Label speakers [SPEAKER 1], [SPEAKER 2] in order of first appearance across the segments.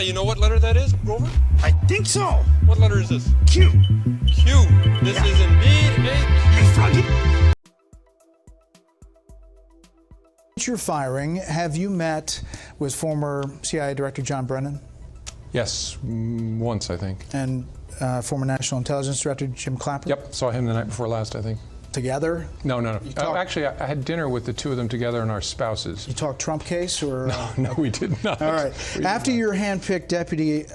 [SPEAKER 1] You know what letter that is, Grover?
[SPEAKER 2] I think so.
[SPEAKER 1] What letter is this?
[SPEAKER 2] Q.
[SPEAKER 1] Q. This is indeed a Q.
[SPEAKER 3] Since you're firing, have you met with former CIA Director John Brennan?
[SPEAKER 4] Yes, once, I think.
[SPEAKER 3] And former National Intelligence Director Jim Clapper?
[SPEAKER 4] Yep, saw him the night before last, I think.
[SPEAKER 3] Together?
[SPEAKER 4] No. Actually, I had dinner with the two of them together and our spouses.
[SPEAKER 3] You talked Trump case, or?
[SPEAKER 4] No, we did not.
[SPEAKER 3] All right. After your hand-picked deputy,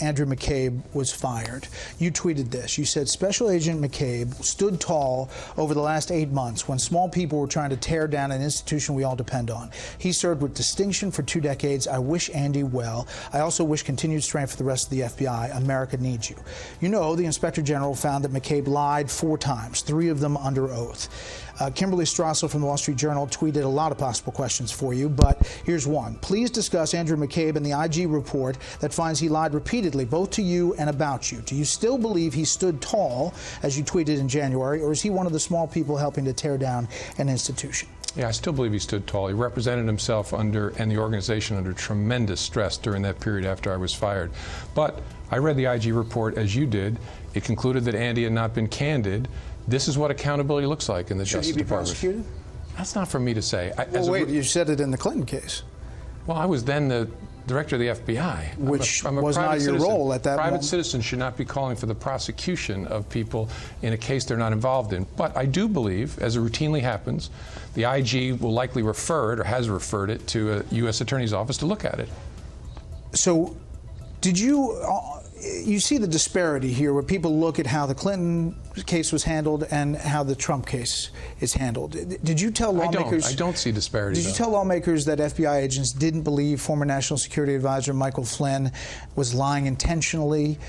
[SPEAKER 3] Andrew McCabe, was fired, you tweeted this. You said, Special Agent McCabe stood tall over the last 8 months when small people were trying to tear down an institution we all depend on. He served with distinction for 2 decades. I wish Andy well. I also wish continued strength for the rest of the FBI. America needs you. You know, the Inspector General found that McCabe lied 4 times, 3 of them under oath. Kimberly Strassel from the Wall Street Journal tweeted a lot of possible questions for you, but here's one. Please discuss Andrew McCabe and the IG report that finds he lied repeatedly, both to you and about you. Do you still believe he stood tall, as you tweeted in January, or is he one of the small people helping to tear down an institution?
[SPEAKER 4] Yeah, I still believe he stood tall. He represented himself and the organization under tremendous stress during that period after I was fired. But I read the IG report as you did. It concluded that Andy had not been candid. This is what accountability looks like in the Justice Department.
[SPEAKER 3] Should he be prosecuted?
[SPEAKER 4] That's not for me to say.
[SPEAKER 3] Well, wait, you said it in the Clinton case.
[SPEAKER 4] Well, I was then the director of the FBI.
[SPEAKER 3] Which
[SPEAKER 4] I'm a
[SPEAKER 3] was not your role at that moment.
[SPEAKER 4] Private citizens should not be calling for the prosecution of people in a case they're not involved in. But I do believe, as it routinely happens, the IG will likely refer it, or has referred it, to a U.S. Attorney's Office to look at it.
[SPEAKER 3] So, did you... You see the disparity here where people look at how the Clinton case was handled and how the Trump case is handled. Did you tell lawmakers...
[SPEAKER 4] I don't see disparity,
[SPEAKER 3] Did you tell lawmakers that FBI agents didn't believe former National Security Advisor Michael Flynn was lying intentionally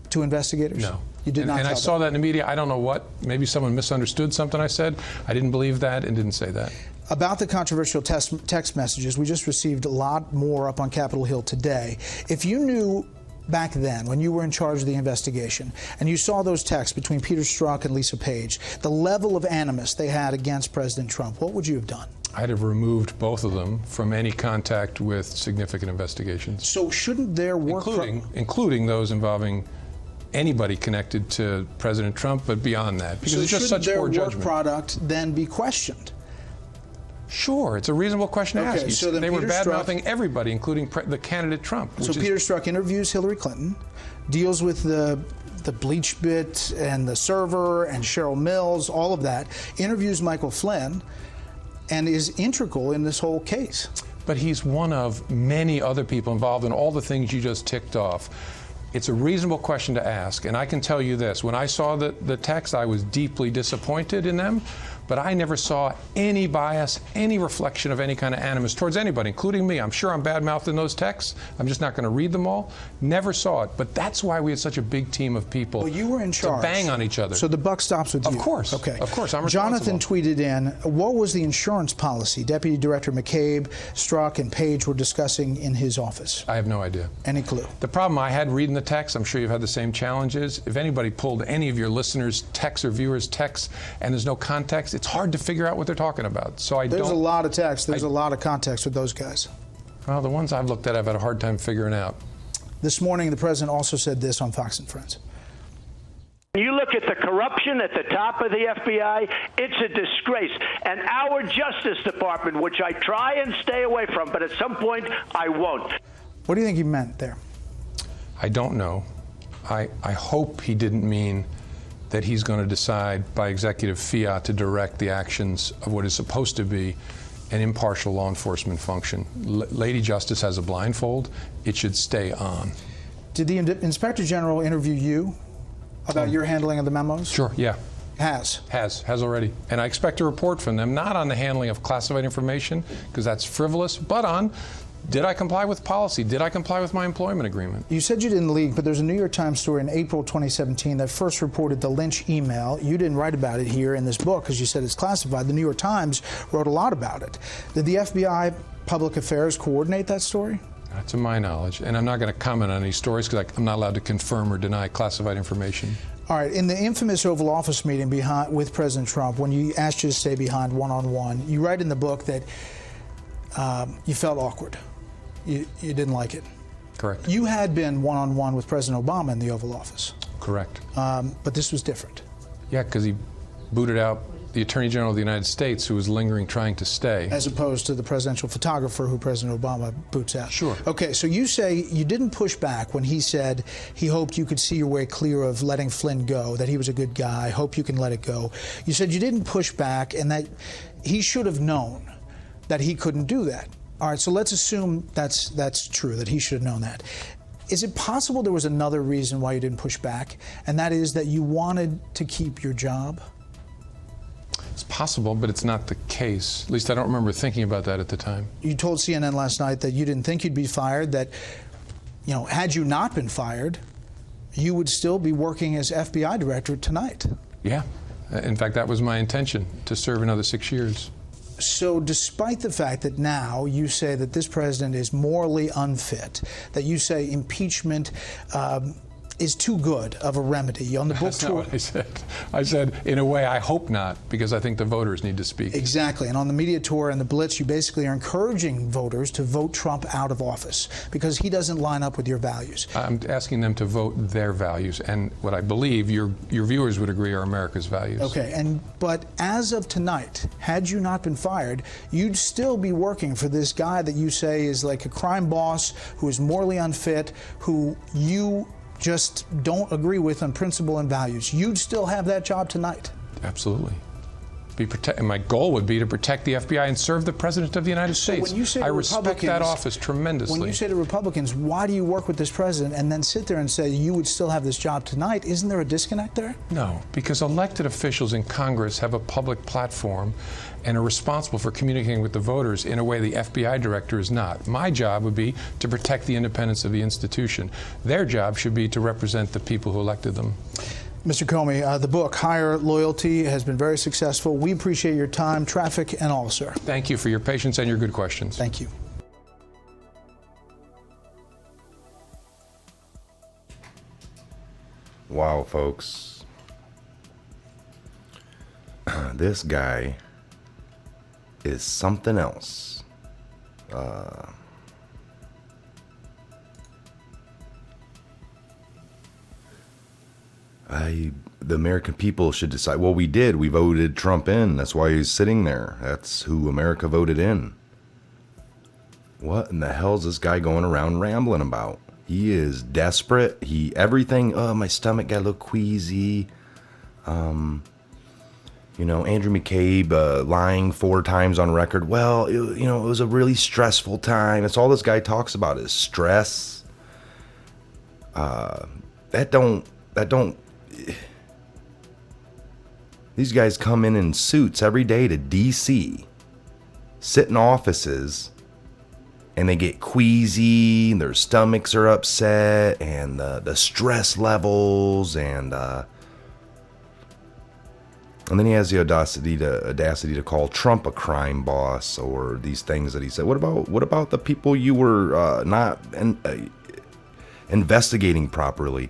[SPEAKER 3] to investigators?
[SPEAKER 4] No.
[SPEAKER 3] You did not.
[SPEAKER 4] And I saw that in the media. I don't know what. Maybe someone misunderstood something I said. I didn't believe that and didn't say that.
[SPEAKER 3] About the controversial text messages, we just received a lot more up on Capitol Hill today. If you knew back then, when you were in charge of the investigation, and you saw those texts between Peter Strzok and Lisa Page, the level of animus they had against President Trump, what would you have done?
[SPEAKER 4] I'd have removed both of them from any contact with significant investigations.
[SPEAKER 3] So shouldn't their work...
[SPEAKER 4] Including those involving anybody connected to President Trump, but beyond that, because it's just such poor judgment.
[SPEAKER 3] Shouldn't their work product then be questioned?
[SPEAKER 4] Sure, it's a reasonable question to ask.
[SPEAKER 3] So
[SPEAKER 4] they were bad-mouthing everybody, including the candidate Trump.
[SPEAKER 3] So Peter Strzok interviews Hillary Clinton, deals with the bleach bit and the server and Cheryl Mills, all of that, interviews Michael Flynn, and is integral in this whole case.
[SPEAKER 4] But he's one of many other people involved in all the things you just ticked off. It's a reasonable question to ask, and I can tell you this. When I saw the text, I was deeply disappointed in them, but I never saw any bias, any reflection of any kind of animus towards anybody, including me. I'm sure I'm bad-mouthed in those texts. I'm just not going to read them all. Never saw it. But that's why we had such a big team of people.
[SPEAKER 3] Well, you were in charge.
[SPEAKER 4] To bang on each other.
[SPEAKER 3] So the buck stops with you.
[SPEAKER 4] Of course.
[SPEAKER 3] Okay.
[SPEAKER 4] Of course, I'm responsible.
[SPEAKER 3] Jonathan tweeted in, what was the insurance policy Deputy Director McCabe, Strzok, and Page were discussing in his office?
[SPEAKER 4] I have no idea.
[SPEAKER 3] Any clue?
[SPEAKER 4] The problem I had reading the text, I'm sure you've had the same challenges. If anybody pulled any of your listeners' texts or viewers' texts and there's no context, it's hard to figure out what they're talking about. So there's
[SPEAKER 3] a lot of text. There's a lot of context with those guys.
[SPEAKER 4] Well, the ones I've looked at, I've had a hard time figuring out.
[SPEAKER 3] This morning, the president also said this on Fox and Friends.
[SPEAKER 5] You look at the corruption at the top of the FBI, it's a disgrace. And our Justice Department, which I try and stay away from, but at some point I won't.
[SPEAKER 3] What do you think he meant there?
[SPEAKER 4] I don't know. I hope he didn't mean that he's going to decide by executive fiat to direct the actions of what is supposed to be an impartial law enforcement function. Lady Justice has a blindfold. It should stay on.
[SPEAKER 3] Did the Inspector General interview you about your handling of the memos?
[SPEAKER 4] Sure, yeah.
[SPEAKER 3] Has
[SPEAKER 4] already. And I expect a report from them, not on the handling of classified information, because that's frivolous, but on, did I comply with policy? Did I comply with my employment agreement?
[SPEAKER 3] You said you didn't leak, but there's a New York Times story in April 2017 that first reported the Lynch email. You didn't write about it here in this book because you said it's classified. The New York Times wrote a lot about it. Did the FBI Public Affairs coordinate that story?
[SPEAKER 4] Not to my knowledge, and I'm not going to comment on any stories because I'm not allowed to confirm or deny classified information.
[SPEAKER 3] All right, in the infamous Oval Office meeting with President Trump, when you asked you to stay behind one-on-one, you write in the book that you felt awkward. You didn't like it.
[SPEAKER 4] Correct.
[SPEAKER 3] You had been one-on-one with President Obama in the Oval Office.
[SPEAKER 4] Correct.
[SPEAKER 3] But this was different.
[SPEAKER 4] Yeah, because he booted out the Attorney General of the United States, who was lingering, trying to stay.
[SPEAKER 3] As opposed to the presidential photographer who President Obama boots out.
[SPEAKER 4] Sure.
[SPEAKER 3] Okay, so you say you didn't push back when he said he hoped you could see your way clear of letting Flynn go, that he was a good guy, hope you can let it go. You said you didn't push back and that he should have known that he couldn't do that. All right, so let's assume that's true, that he should have known that. Is it possible there was another reason why you didn't push back, and that is that you wanted to keep your job?
[SPEAKER 4] It's possible, but it's not the case. At least I don't remember thinking about that at the time.
[SPEAKER 3] You told CNN last night that you didn't think you'd be fired, that, you know, had you not been fired, you would still be working as FBI director tonight.
[SPEAKER 4] Yeah. In fact, that was my intention, to serve another 6 years.
[SPEAKER 3] So despite the fact that now you say that this president is morally unfit, that you say impeachment is too good of a remedy on the book
[SPEAKER 4] That's not
[SPEAKER 3] tour.
[SPEAKER 4] what I said. I said, in a way, I hope not, because I think the voters need to speak.
[SPEAKER 3] Exactly. And on the media tour and the Blitz, you basically are encouraging voters to vote Trump out of office because he doesn't line up with your values.
[SPEAKER 4] I'm asking them to vote their values, and what I believe your viewers would agree are America's values.
[SPEAKER 3] Okay, but as of tonight, had you not been fired, you'd still be working for this guy that you say is like a crime boss, who is morally unfit, who you just don't agree with on principle and values. You'd still have that job tonight.
[SPEAKER 4] Absolutely. And my goal would be to protect the FBI and serve the President of the United States.
[SPEAKER 3] When you say
[SPEAKER 4] I
[SPEAKER 3] to
[SPEAKER 4] respect that
[SPEAKER 3] Republicans-
[SPEAKER 4] office tremendously.
[SPEAKER 3] When you say to Republicans, why do you work with this president, and then sit there and say you would still have this job tonight, isn't there a disconnect there?
[SPEAKER 4] No, because elected officials in Congress have a public platform and are responsible for communicating with the voters in a way the FBI director is not. My job would be to protect the independence of the institution. Their job should be to represent the people who elected them.
[SPEAKER 3] Mr. Comey, the book, Higher Loyalty, has been very successful. We appreciate your time, traffic, and all, sir.
[SPEAKER 4] Thank you for your patience and your good questions.
[SPEAKER 3] Thank you.
[SPEAKER 2] Wow, folks. This guy is something else. The American people should decide. Well, we did. We voted Trump in. That's why he's sitting there. That's who America voted in. What in the hell is this guy going around rambling about? He is desperate. Everything. Oh, my stomach got a little queasy. You know, Andrew McCabe lying 4 times on record. Well, it was a really stressful time. That's all this guy talks about is stress. That don't. These guys come in suits every day to D.C., sit in offices, and they get queasy, and their stomachs are upset, and the stress levels, and then he has the audacity to call Trump a crime boss, or these things that he said. What about the people you were not investigating properly?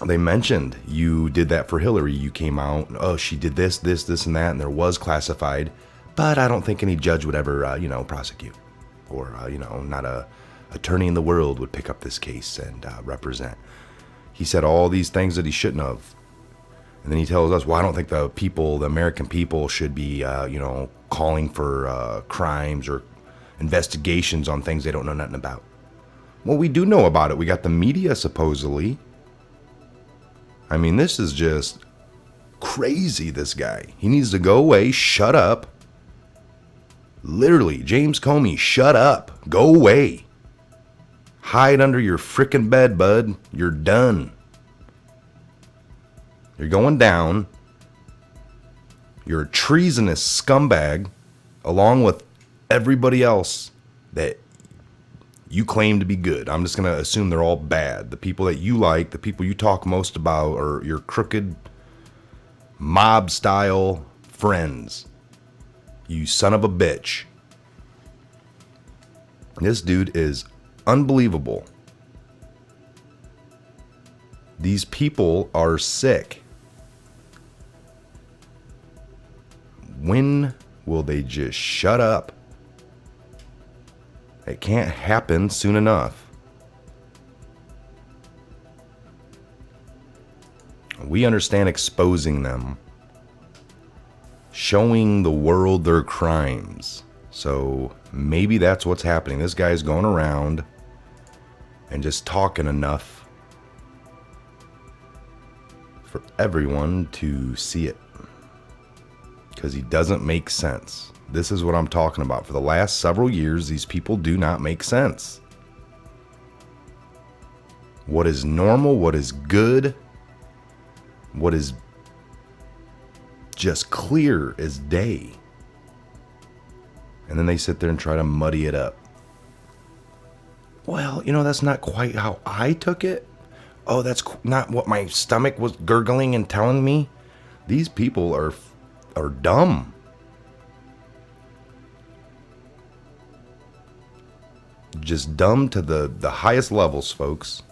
[SPEAKER 2] They mentioned you did that for Hillary. You came out, oh, she did this, and that, and there was classified, but I don't think any judge would ever, prosecute, or not a attorney in the world would pick up this case and represent. He said all these things that he shouldn't have, and then he tells us, well, I don't think the American people should be, calling for crimes or investigations on things they don't know nothing about. Well, we do know about it. We got the media, supposedly. I mean, this is just crazy, this guy. He needs to go away, shut up. Literally, James Comey, shut up. Go away. Hide under your frickin' bed, bud. You're done. You're going down. You're a treasonous scumbag, along with everybody else that you claim to be good. I'm just going to assume they're all bad. The people that you like, the people you talk most about, are your crooked, mob-style friends. You son of a bitch. This dude is unbelievable. These people are sick. When will they just shut up It can't happen soon enough. We understand exposing them, showing the world their crimes. So maybe that's what's happening. This guy's going around and just talking enough for everyone to see it. Because he doesn't make sense. This is what I'm talking about. For the last several years, these people do not make sense. What is normal, what is good, what is just clear as day. And then they sit there and try to muddy it up. Well, you know, that's not quite how I took it. Oh, that's not what my stomach was gurgling and telling me. These people are dumb. Just dumb to the highest levels, folks.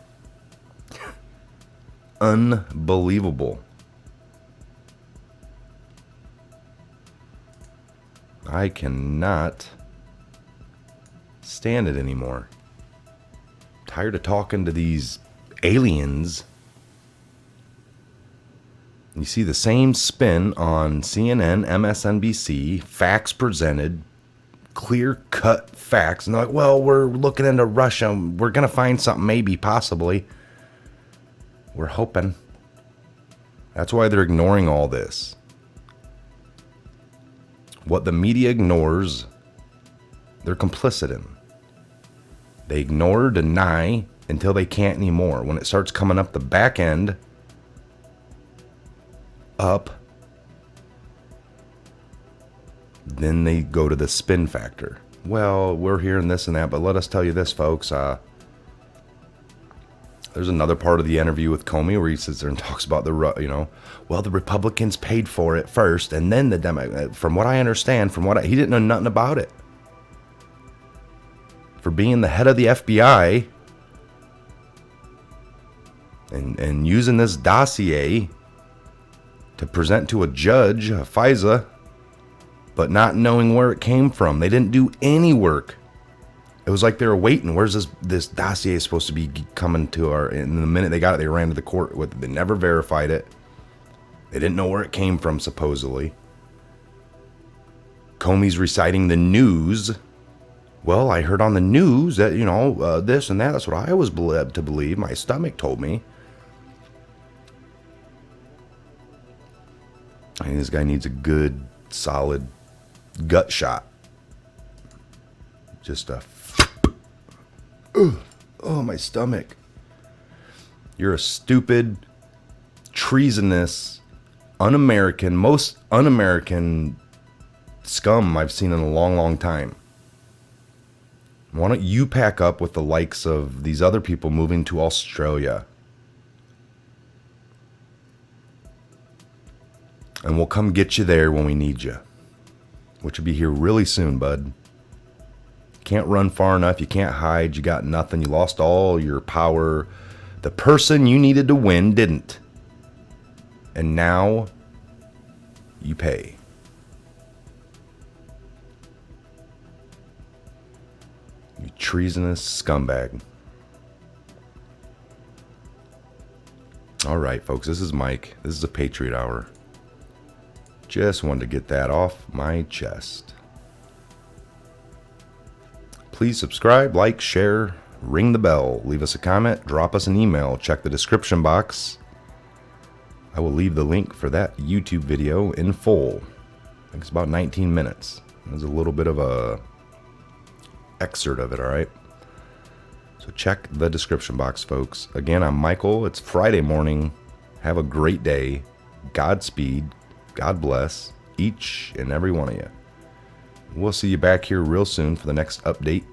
[SPEAKER 2] Unbelievable. I cannot stand it anymore. Tired of talking to these aliens. You see the same spin on CNN, MSNBC, facts presented, clear-cut facts. And they're like, well, we're looking into Russia. We're going to find something, maybe, possibly. We're hoping. That's why they're ignoring all this. What the media ignores, they're complicit in. They ignore, deny, until they can't anymore. When it starts coming up the back end, up, then they go to the spin factor. Well, we're hearing this and that, but let us tell you this, folks. There's another part of the interview with Comey where he sits there and talks about the Republicans paid for it first, and then the Democrats. From what I understand, he didn't know nothing about it. For being the head of the FBI and using this dossier to present to a judge, a FISA, but not knowing where it came from. They didn't do any work. It was like they were waiting. Where's this dossier supposed to be coming to our... And the minute they got it, they ran to the court with it. They never verified it. They didn't know where it came from, supposedly. Comey's reciting the news. Well, I heard on the news that, this and that. That's what I was led to believe. My stomach told me. I think this guy needs a good, solid gut shot. Just a... Oh, my stomach. You're a stupid, treasonous, un-American, most un-American scum I've seen in a long, long time. Why don't you pack up with the likes of these other people moving to Australia? And we'll come get you there when we need you. Which will be here really soon, bud. Can't run far enough. You can't hide. You got nothing. You lost all your power. The person you needed to win didn't. And now you pay. You treasonous scumbag. All right, folks. This is Mike. This is a Patriot Hour. Just wanted to get that off my chest. Please subscribe, like, share, ring the bell, leave us a comment, drop us an email, check the description box. I will leave the link for that YouTube video in full. I think it's about 19 minutes. There's a little bit of a excerpt of it, all right? So check the description box, folks. Again, I'm Michael. It's Friday morning. Have a great day. Godspeed. God bless each and every one of you. We'll see you back here real soon for the next update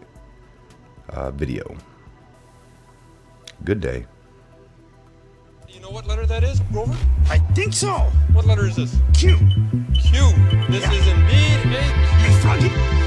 [SPEAKER 2] video. Good day.
[SPEAKER 1] You know what letter that is, Grover?
[SPEAKER 6] I think so.
[SPEAKER 1] What letter is this?
[SPEAKER 6] Q.
[SPEAKER 1] Q. This is indeed a Q.
[SPEAKER 6] Hey, Froggy.